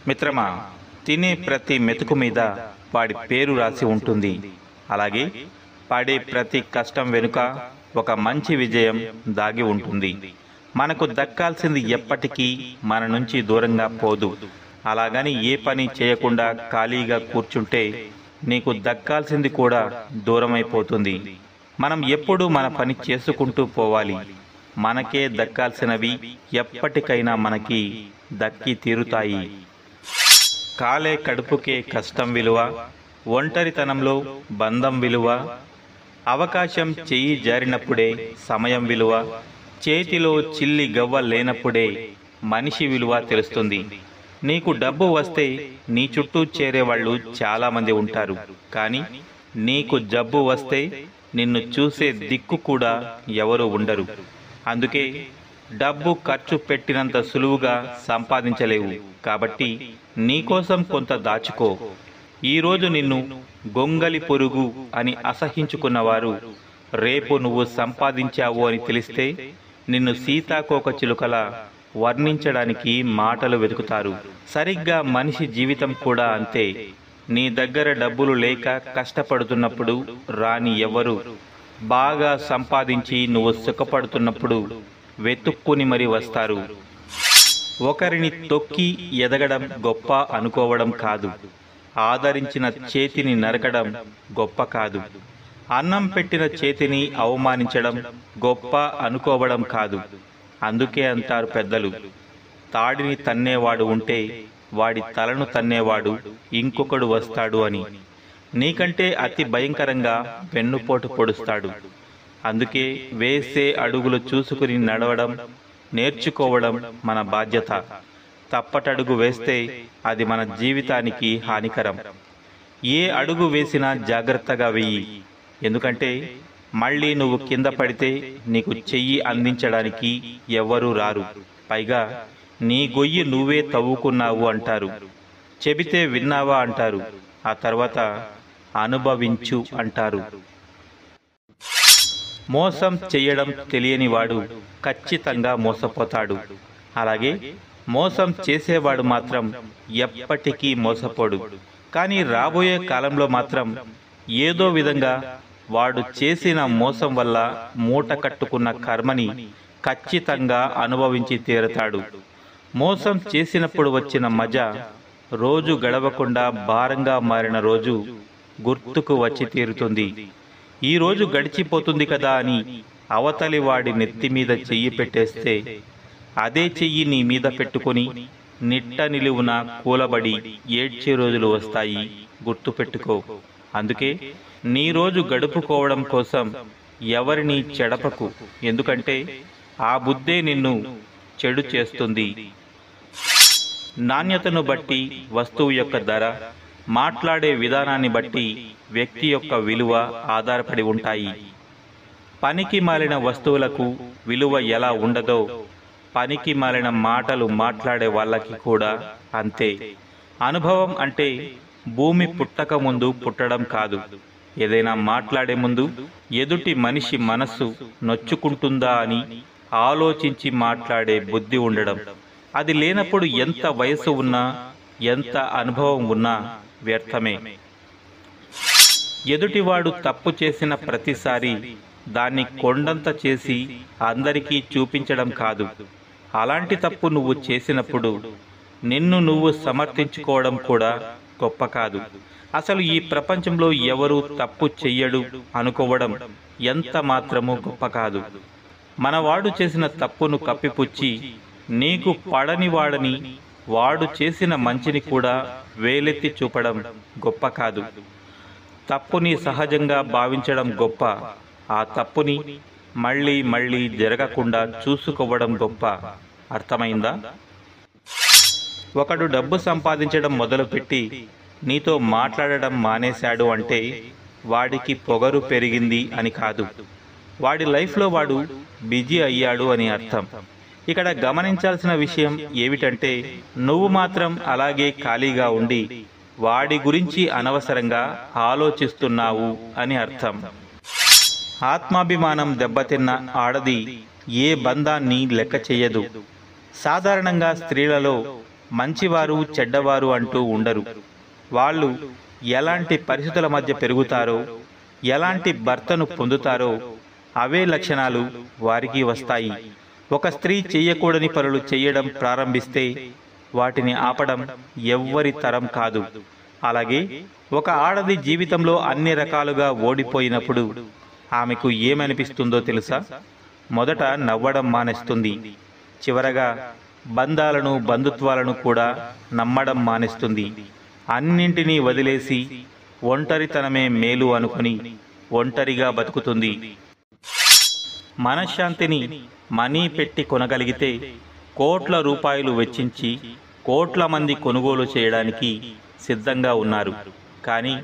మిత్రమా, తినే ప్రతి మెతుకు మీద వాడి పేరు రాసి ఉంటుంది. అలాగే పడే ప్రతి కష్టం వెనుక ఒక మంచి విజయం దాగి ఉంటుంది. మనకు దక్కాల్సింది ఎప్పటికీ మన నుంచి దూరంగా పోదు. అలాగని ఏ పని చేయకుండా ఖాళీగా కూర్చుంటే నీకు దక్కాల్సింది కూడా దూరమైపోతుంది. మనం ఎప్పుడూ మన పని చేసుకుంటూ పోవాలి. మనకే దక్కాల్సినవి ఎప్పటికైనా మనకి దక్కి తీరుతాయి. కాలే కడుపుకే కష్టం విలువ, ఒంటరితనంలో బంధం విలువ, అవకాశం చెయ్యి జారినప్పుడే సమయం విలువ, చేతిలో చిల్లి గవ్వ లేనప్పుడే మనిషి విలువ తెలుస్తుంది. నీకు డబ్బు వస్తే నీ చుట్టూ చేరేవాళ్ళు చాలామంది ఉంటారు. కానీ నీకు జబ్బు వస్తే నిన్ను చూసే దిక్కు కూడా ఎవరు ఉండరు. అందుకే డబ్బు ఖర్చు పెట్టినంత సులువుగా సంపాదించలేవు. కాబట్టి నీకోసం కొంత దాచుకో. ఈరోజు నిన్ను గొంగలి పొరుగు అని అసహించుకున్నవారు రేపు నువ్వు సంపాదించావు అని తెలిస్తే నిన్ను సీతాకోక చిలుకల వర్ణించడానికి మాటలు వెతుకుతారు. సరిగ్గా మనిషి జీవితం కూడా అంతే. నీ దగ్గర డబ్బులు లేక కష్టపడుతున్నప్పుడు రాని ఎవరు బాగా సంపాదించి నువ్వు సుఖపడుతున్నప్పుడు వెతుక్కుని మరి వస్తారు. ఒకరిని తొక్కి ఎదగడం గొప్ప అనుకోవడం కాదు. ఆదరించిన చేతిని నరకడం గొప్ప కాదు. అన్నం పెట్టిన చేతిని అవమానించడం గొప్ప అనుకోవడం కాదు. అందుకే అంటారు పెద్దలు, తాడిని తన్నేవాడు ఉంటే వాడి తలను తన్నేవాడు ఇంకొకడు వస్తాడు అని. నీకంటే అతి భయంకరంగా వెన్నుపోటు పొడుస్తాడు. అందుకే వేసే అడుగులు చూసుకుని నడవడం నేర్చుకోవడం మన బాధ్యత. తప్పటడుగు వేస్తే అది మన జీవితానికి హానికరం. ఏ అడుగు వేసినా జాగ్రత్తగా వెయ్యి. ఎందుకంటే మళ్ళీ నువ్వు కింద పడితే నీకు చెయ్యి అందించడానికి ఎవ్వరూ రారు. పైగా నీ గొయ్యి నువ్వే తవ్వుకున్నావు అంటారు. చెబితే విన్నావా అంటారు. ఆ తర్వాత అనుభవించు అంటారు. మోసం చెయ్యడం తెలియనివాడు ఖచ్చితంగా మోసపోతాడు. అలాగే మోసం చేసేవాడు మాత్రం ఎప్పటికీ మోసపోడు. కానీ రాబోయే కాలంలో మాత్రం ఏదో విధంగా వాడు చేసిన మోసం వల్ల మూట కట్టుకున్న కర్మని ఖచ్చితంగా అనుభవించి తీరతాడు. మోసం చేసినప్పుడు వచ్చిన మజా రోజు గడవకుండా భారంగా మారిన రోజు గుర్తుకు వచ్చి తీరుతుంది. ఈ రోజు గడిచిపోతుంది కదా అని అవతలి వాడి నెత్తి మీద చెయ్యి పెట్టేస్తే అదే చెయ్యి నీ మీద పెట్టుకొని నిట్ట నిలువున కూలబడి ఏడ్చే రోజులు వస్తాయి. గుర్తుపెట్టుకో. అందుకే నీ రోజు గడుపుకోవడం కోసం ఎవరిని చెడపకు. ఎందుకంటే ఆ బుద్ధే నిన్ను చెడు చేస్తుంది. నాణ్యతను బట్టి వస్తువు యొక్క ధర, మాట్లాడే విధానాన్ని బట్టి వ్యక్తి యొక్క విలువ ఆధారపడి ఉంటాయి. పనికి మాలిన వస్తువులకు విలువ ఎలా ఉండదో పనికి మాలిన మాటలు మాట్లాడే వాళ్ళకి కూడా అంతే. అనుభవం అంటే భూమి పుట్టక ముందు పుట్టడం కాదు. ఏదైనా మాట్లాడే ముందు ఎదుటి మనిషి మనస్సు నొచ్చుకుంటుందా అని ఆలోచించి మాట్లాడే బుద్ధి ఉండడం. అది లేనప్పుడు ఎంత వయసు ఉన్నా ఎంత అనుభవం ఉన్నా వ్యర్థమే. ఎదుటివాడు తప్పు చేసిన ప్రతిసారి దాన్ని కొండంత చేసి అందరికీ చూపించడం కాదు. అలాంటి తప్పు నువ్వు చేసినప్పుడు నిన్ను నువ్వు సమర్థించుకోవడం కూడా గొప్ప కాదు. అసలు ఈ ప్రపంచంలో ఎవరు తప్పు చెయ్యడు అనుకోవడం ఎంత మాత్రమూ గొప్ప కాదు. మనవాడు చేసిన తప్పును కప్పిపుచ్చి నీకు పడని వాడని వాడు చేసిన మంచిని కూడా వేలెత్తి చూపడం గొప్ప కాదు. తప్పుని సహజంగా భావించడం గొప్ప. ఆ తప్పుని మళ్ళీ మళ్ళీ జరగకుండా చూసుకోవడం గొప్ప. అర్థమైందా? ఒకడు డబ్బు సంపాదించడం మొదలుపెట్టి నీతో మాట్లాడడం మానేశాడు అంటే వాడికి పొగరు పెరిగింది అని కాదు. వాడి లైఫ్లో వాడు బిజీ అయ్యాడు అని అర్థం. ఇక్కడ గమనించాల్సిన విషయం ఏమిటంటే నువ్వు మాత్రం అలాగే ఖాళీగా ఉండి వాడి గురించి అనవసరంగా ఆలోచిస్తున్నావు అని అర్థం. ఆత్మాభిమానం దెబ్బతిన్న ఆడది ఏ బంధాన్ని లెక్క చెయ్యదు. సాధారణంగా స్త్రీలలో మంచివారు చెడ్డవారు అంటూ ఉండరు. వాళ్ళు ఎలాంటి పరిస్థితుల మధ్య పెరుగుతారో, ఎలాంటి భర్తను పొందుతారో అవే లక్షణాలు వారికి వస్తాయి. ఒక స్త్రీ చేయకూడని పనులు చేయడం ప్రారంభిస్తే వాటిని ఆపడం ఎవ్వరి తరం కాదు. అలాగే ఒక ఆడది జీవితంలో అన్ని రకాలుగా ఓడిపోయినప్పుడు ఆమెకు ఏమనిపిస్తుందో తెలుసా? మొదట నవ్వడం మానేస్తుంది. చివరగా బంధాలను, బంధుత్వాలను కూడా నమ్మడం మానేస్తుంది. అన్నింటినీ వదిలేసి ఒంటరితనమే మేలు అనుకుని ఒంటరిగా బతుకుతుంది. మనశ్శాంతిని మనీ పెట్టి కొనగలిగితే కోట్ల రూపాయలు వెచ్చించి కోట్ల మంది కొనుగోలు చేయడానికి సిద్ధంగా ఉన్నారు. కానీ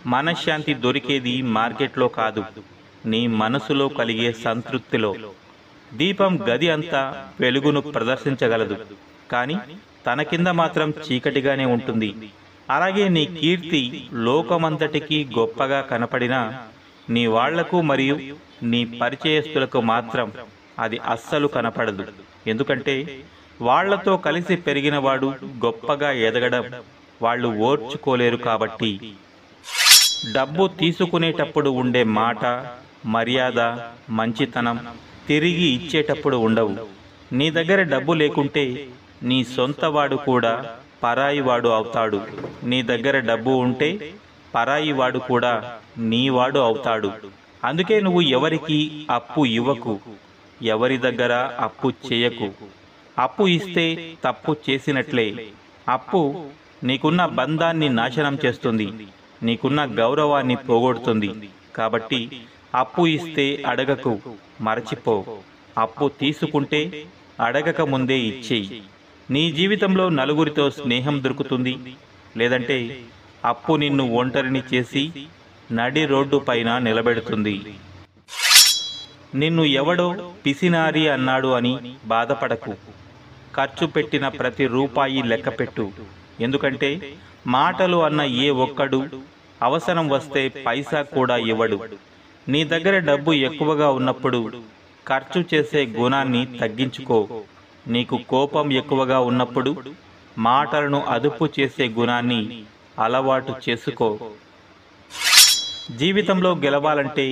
మనశ్శాంతి దొరికేది మార్కెట్లో కాదు, నీ మనసులో కలిగే సంతృప్తిలో. దీపం గది అంతా వెలుగును ప్రదర్శించగలదు, కానీ తన కింద మాత్రం చీకటిగానే ఉంటుంది. అలాగే నీ కీర్తి లోకమంతటికీ గొప్పగా కనపడినా నీ వాళ్లకు మరియు నీ పరిచయస్తులకు మాత్రం అది అస్సలు కనపడదు. ఎందుకంటే వాళ్లతో కలిసి పెరిగినవాడు గొప్పగా ఎదగడం వాళ్ళు ఓర్చుకోలేరు కాబట్టి. డబ్బు తీసుకునేటప్పుడు ఉండే మాట, మర్యాద, మంచితనం తిరిగి ఇచ్చేటప్పుడు ఉండవు. నీ దగ్గర డబ్బు లేకుంటే నీ సొంతవాడు కూడా పరాయివాడు అవుతాడు. నీ దగ్గర డబ్బు ఉంటే పరాయివాడు కూడా నీవాడు అవుతాడు. అందుకే నువ్వు ఎవరికి అప్పు ఇవ్వకు, ఎవరి దగ్గర అప్పు చేయకు. అప్పు ఇస్తే తప్పు చేసినట్లే. అప్పు నీకున్న బంధాన్ని నాశనం చేస్తుంది, నీకున్న గౌరవాన్ని పోగొడుతుంది. కాబట్టి అప్పు ఇస్తే అడగకు, మరచిపో. అప్పు తీసుకుంటే అడగక ముందే ఇచ్చేయి. నీ జీవితంలో నలుగురితో స్నేహం దొరుకుతుంది, లేదంటే అప్పు నిన్ను ఒంటరిని చేసి నడి రోడ్డు పైన నిలబెడుతుంది. నిన్ను ఎవడో పిసినారి అన్నాడు అని బాధపడకు. ఖర్చు పెట్టిన ప్రతి రూపాయి లెక్కపెట్టు. ఎందుకంటే మాటలు అన్న ఏ ఒక్కడు అవసరం వస్తే పైసా కూడా ఇవ్వడు. నీ దగ్గర డబ్బు ఎక్కువగా ఉన్నప్పుడు ఖర్చు చేసే గుణాన్ని తగ్గించుకో. నీకు కోపం ఎక్కువగా ఉన్నప్పుడు మాటలను అదుపు చేసే గుణాన్ని అలవాటు చేసుకో. జీవితంలో గెలవాలంటే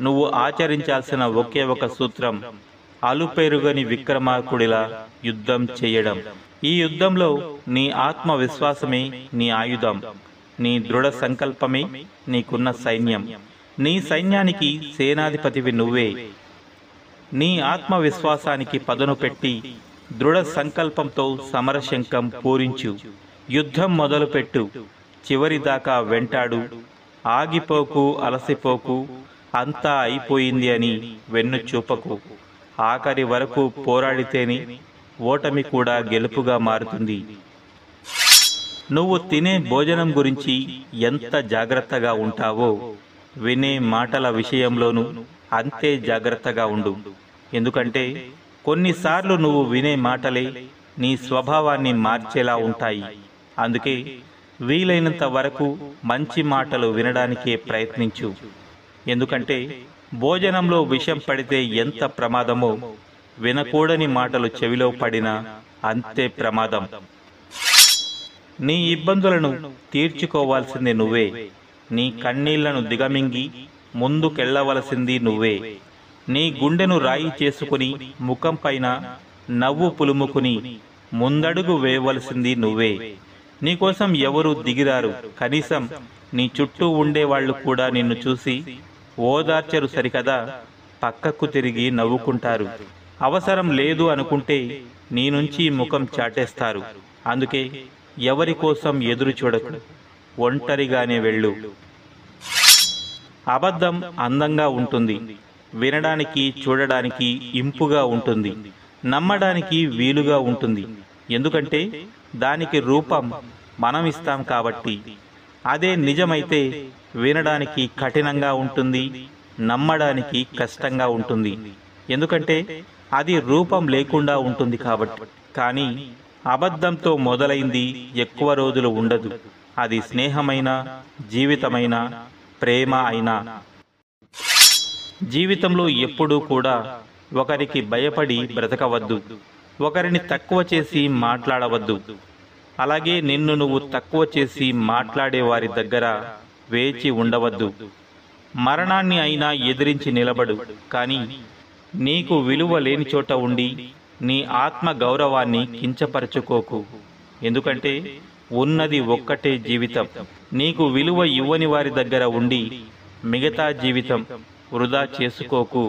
నువ్వు ఆచరించాల్సిన ఒకే ఒక సూత్రం అలుపెరుగని విక్రమార్కుడిలా యుద్ధం చేయడం. ఈ యుద్ధంలో నీ ఆత్మవిశ్వాసమే నీ ఆయుధం. నీ దృఢ సంకల్పమే నీకున్న సైన్యం. నీ సైన్యానికి సేనాధిపతివి నువ్వే. నీ ఆత్మవిశ్వాసానికి పదును పెట్టి దృఢ సంకల్పంతో సమరశంఖం పూరించు. యుద్ధం మొదలుపెట్టు. చివరిదాకా వెంటాడు. ఆగిపోకు, అలసిపోకు. అంతా అయిపోయింది అని వెన్ను చూపకు. ఆఖరి వరకు పోరాడితేనే ఓటమి కూడా గెలుపుగా మారుతుంది. నువ్వు తినే భోజనం గురించి ఎంత జాగ్రత్తగా ఉంటావో వినే మాటల విషయంలోనూ అంతే జాగ్రత్తగా ఉండు. ఎందుకంటే కొన్నిసార్లు నువ్వు వినే మాటలే నీ స్వభావాన్ని మార్చేలా ఉంటాయి. అందుకే వీలైనంత వరకు మంచి మాటలు వినడానికే ప్రయత్నించు. ఎందుకంటే భోజనంలో విషం పడితే ఎంత ప్రమాదమో వినకూడని మాటలు చెవిలో పడినా అంతే ప్రమాదం. నీ ఇబ్బందులను తీర్చుకోవాల్సింది నువ్వే. నీ కన్నీళ్లను దిగమింగి ముందుకెళ్లవలసింది నువ్వే. నీ గుండెను రాయి చేసుకుని ముఖం పైన నవ్వు పులుముకుని ముందడుగు వేయవలసింది నువ్వే. నీకోసం ఎవరూ దిగిరారు. కనీసం నీ చుట్టూ ఉండేవాళ్లు కూడా నిన్ను చూసి ఓదార్చరు సరికదా, పక్కకు తిరిగి నవ్వుకుంటారు. అవసరం లేదు అనుకుంటే నీ నుంచి ముఖం చాటేస్తారు. అందుకే ఎవరి కోసం ఎదురు చూడకు, ఒంటరిగానే వెళ్ళు. అబద్ధం అందంగా ఉంటుంది, వినడానికి చూడడానికి ఇంపుగా ఉంటుంది, నమ్మడానికి వీలుగా ఉంటుంది. ఎందుకంటే దానికి రూపం మనం ఇస్తాం కాబట్టి. అదే నిజమైతే వినడానికి కఠినంగా ఉంటుంది, నమ్మడానికి కష్టంగా ఉంటుంది. ఎందుకంటే అది రూపం లేకుండా ఉంటుంది కాబట్టి. కానీ అబద్ధంతో మొదలైంది ఎక్కువ రోజులు ఉండదు. అది స్నేహమైనా, జీవితమైనా, ప్రేమ అయినా. జీవితంలో ఎప్పుడూ కూడా ఒకరికి భయపడి బ్రతకవద్దు. ఒకరిని తక్కువ చేసి మాట్లాడవద్దు. అలాగే నిన్ను నువ్వు తక్కువ చేసి మాట్లాడే వారి దగ్గర వేచి ఉండవద్దు. మరణాన్ని అయినా ఎదిరించి నిలబడు, కానీ నీకు విలువ లేని చోట ఉండి నీ ఆత్మ గౌరవాన్ని కించపరచుకోకు. ఎందుకంటే ఉన్నది ఒక్కటే జీవితం. నీకు విలువ ఇవ్వని వారి దగ్గర ఉండి మిగతా జీవితం వృధా చేసుకోకు.